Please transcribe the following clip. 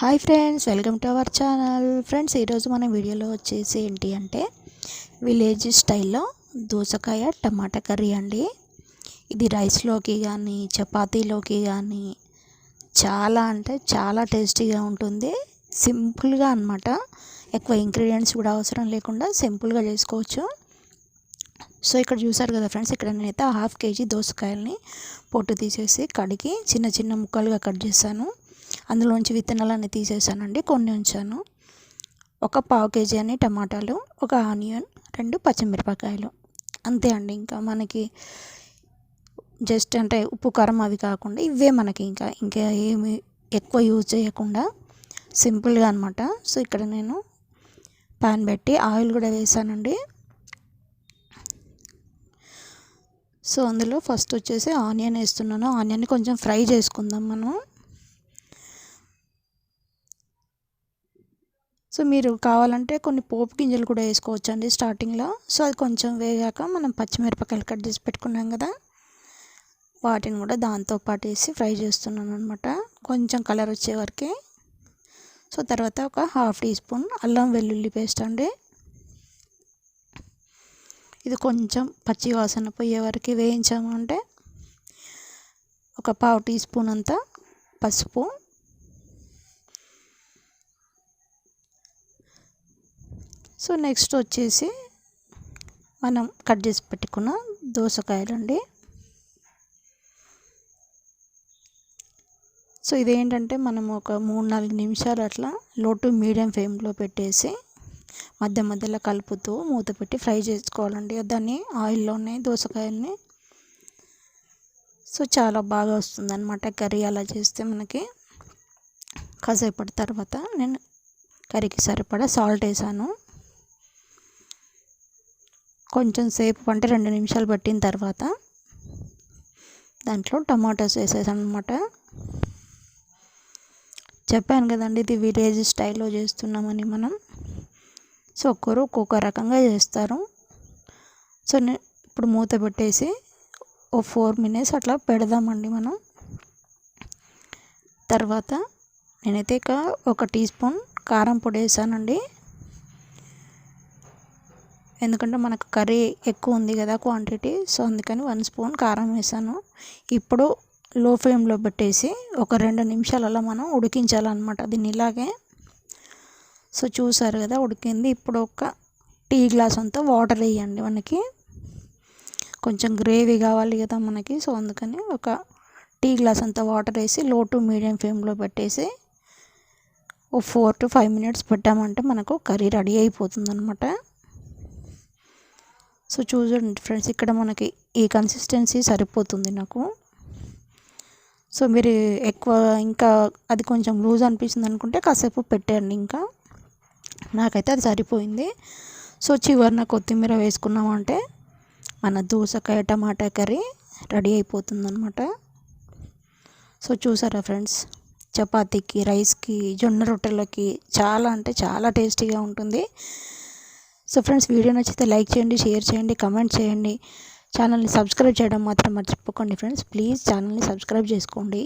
Hi friends, welcome to our channel. Friends, ఈరోజు మన వీడియోలో వచ్చేసి ఏంటి అంటే విలేజ్ స్టైల్లో దోసకాయ టమాటా కర్రీ అండి. ఇది రైస్లోకి కానీ చపాతీలోకి కానీ చాలా అంటే చాలా టేస్టీగా ఉంటుంది. సింపుల్గా అన్నమాట. ఎక్కువ ఇంగ్రీడియంట్స్ కూడా అవసరం లేకుండా సింపుల్గా చేసుకోవచ్చు. సో ఇక్కడ చూసారు కదా ఫ్రెండ్స్, ఇక్కడ నేనైతే 1/2 kg దోసకాయలని పొట్టు తీసేసి కడిగి చిన్న చిన్న ముక్కలుగా కట్ చేశాను. అందులోంచి విత్తనాలన్నీ తీసేసానండి, కొన్ని ఉంచాను. ఒక 1/4 kg అని టమాటాలు, ఒక ఆనియన్, 2 పచ్చిమిరపకాయలు, అంతే అండి. ఇంకా మనకి జస్ట్ అంటే ఉప్పు కారం అవి కాకుండా ఇవే మనకి ఇంకా ఏమి ఎక్కువ యూజ్ చేయకుండా సింపుల్గా అనమాట. సో ఇక్కడ నేను పాన్ పెట్టి ఆయిల్ కూడా వేసానండి. సో అందులో ఫస్ట్ వచ్చేసి ఆనియన్ వేస్తున్నాను. ఆనియన్ని కొంచెం ఫ్రై చేసుకుందాం మనం. సో మీరు కావాలంటే కొన్ని పోపు గింజలు కూడా వేసుకోవచ్చు అండి స్టార్టింగ్లో. సో అది కొంచెం వేగాక మనం పచ్చిమిరపకాయలు కట్ చేసి పెట్టుకున్నాం కదా, వాటిని కూడా దాంతోపాటు వేసి ఫ్రై చేస్తున్నాను అనమాట, కొంచెం కలర్ వచ్చే వరకే. సో తర్వాత ఒక 1/2 teaspoon అల్లం వెల్లుల్లి పేస్ట్ అండి. ఇది కొంచెం పచ్చి వాసన పోయే వరకు వేయించామంటే ఒక 1/2 teaspoon అంతా పసుపు, సో నెక్స్ట్ వచ్చేసి మనం కట్ చేసి పెట్టుకున్న దోసకాయలు అండి. సో ఇదేంటంటే మనం ఒక 3-4 నిమిషాలు అట్లా లో టు మీడియం ఫ్లేమ్లో పెట్టేసి మధ్య మధ్యలో కలుపుతూ మూత పెట్టి ఫ్రై చేసుకోవాలండి దాన్ని ఆయిల్లోనే దోసకాయల్ని. సో చాలా బాగా వస్తుందన్నమాట కర్రీ అలా చేస్తే మనకి. కాసేపటి తర్వాత నేను కర్రీకి సరిపడా సాల్ట్ వేసాను. కొంచెం సేపు అంటే 2 నిమిషాలు పట్టిన తర్వాత దాంట్లో టమాటాస్ వేసేసాను అనమాట. చెప్పాను కదండి, ఇది విలేజ్ స్టైల్లో చేస్తున్నామని మనం. సో ఒక్కరు ఒక్కొక్క రకంగా చేస్తారు. సో ఇప్పుడు మూత పెట్టేసి ఓ 4 minutes అట్లా పెడదామండి మనం. తర్వాత నేనైతే ఇక 1 teaspoon కారం పొడి వేసానండి. ఎందుకంటే మనకు కర్రీ ఎక్కువ ఉంది కదా క్వాంటిటీ, సో అందుకని 1 spoon కారం వేసాను. ఇప్పుడు లో ఫ్లేమ్లో పెట్టేసి ఒక 2 నిమిషాలు అలా మనం ఉడికించాలన్నమాట దీన్ని ఇలాగే. సో చూసారు కదా ఉడికింది. ఇప్పుడు ఒక టీ గ్లాస్ అంతా వాటర్ వేయండి, మనకి కొంచెం గ్రేవీ కావాలి కదా మనకి. సో అందుకని ఒక టీ గ్లాస్ అంతా వాటర్ వేసి లో టు మీడియం ఫ్లేమ్లో పెట్టేసి ఓ 4 to 5 minutes పెట్టామంటే మనకు కర్రీ రెడీ అయిపోతుంది అనమాట. సో చూడండి ఫ్రెండ్స్, ఇక్కడ మనకి ఈ కన్సిస్టెన్సీ సరిపోతుంది నాకు. సో మీరు ఎక్కువ ఇంకా అది కొంచెం లూజ్ అనిపిస్తుంది అనుకుంటే కాసేపు పెట్టండి. ఇంకా నాకైతే అది సరిపోయింది. సో చివరిన కొత్తిమీర వేసుకున్నామంటే మన దోసకాయ టమాటా కర్రీ రెడీ అయిపోతుంది అనమాట. సో చూసారా ఫ్రెండ్స్, చపాతీకి, రైస్కి, జొన్న రొట్టెలకి చాలా అంటే చాలా టేస్టీగా ఉంటుంది. సో ఫ్రెండ్స్, వీడియో నచ్చితే లైక్ చేయండి, షేర్ చేయండి, కమెంట్ చేయండి. ఛానల్ని సబ్స్క్రైబ్ చేయడం మాత్రం మర్చిపోకండి ఫ్రెండ్స్. ప్లీజ్ ఛానల్ని సబ్స్క్రైబ్ చేసుకోండి.